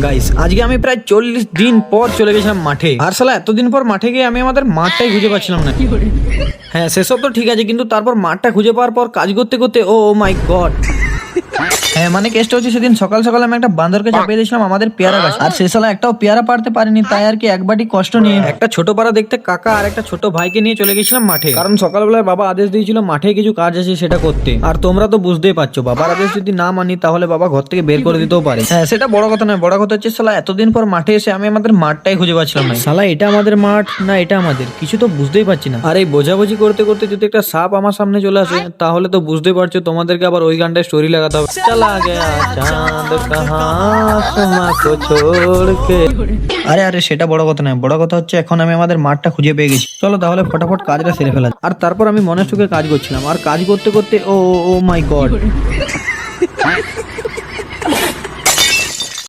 Guys আজকে আমি প্রায় 40 দিন পর চলে গেছিলাম মাঠে। আর শালা এতদিন পর মাঠে গিয়ে আমি আমাদের মাঠটাই খুঁজে পাচ্ছিলাম না। হ্যাঁ সেসব তো ঠিক আছে, কিন্তু তারপর মাঠটা খুঁজে পাওয়ার পর কাজ করতে করতে ও মাই গড। হ্যাঁ মানে কেসটা হচ্ছে সেদিন সকাল সকাল আমি একটা বান্দরকে চাপিয়ে দিয়েছিলাম আমাদের পেয়ারা গাছ, আর সে শালা একটাও পেয়ারা পারতে পারিনি, তাই আর কি এক বাটি কষ্ট নিয়ে একটা ছোট পাড়া দেখতে কাকা আর একটা ছোট ভাইকে নিয়ে চলে গেছিলাম মাঠে। কারণ সকালবেলায় বাবা আদেশ দিয়েছিল মাঠে কিছু কাজ আছে সেটা করতে, আর তোমরা তো বুঝতেই পারছো বাবার আদেশ যদি না মানি তাহলে বাবা ঘর থেকে বের করে দিতেও পারে। হ্যাঁ সেটা বড় কথা নয়, বড় কথা হচ্ছে শালা এতদিন পর মাঠে এসে আমি আমাদের মাঠটাই খুঁজে পাচ্ছিলাম না। শালা এটা আমাদের মাঠ না এটা আমাদের, কিছু তো বুঝতেই পারছি না। আর এই বোঝাবুঝি করতে করতে যদি একটা সাপ আমার সামনে চলে আসে তাহলে তো বুঝতেই পারছো তোমাদেরকে আবার ওই গানটায় স্টোরি লাগাতে হবে। চলা গয়া চাঁদ কাহা আসমা কো ছোড় কে। আরে আরে সেটা বড় কথা নয়, বড় কথা হচ্ছে এখন আমি আমাদের মাঠটা খুঁজে পেয়ে গেছি। চলো তাহলে ফটাফট কাজটা সেরে ফেলা যাক। আর তারপর আমি মনের সুখে কাজ করছিলাম, আর কাজ করতে করতে ও মাই গড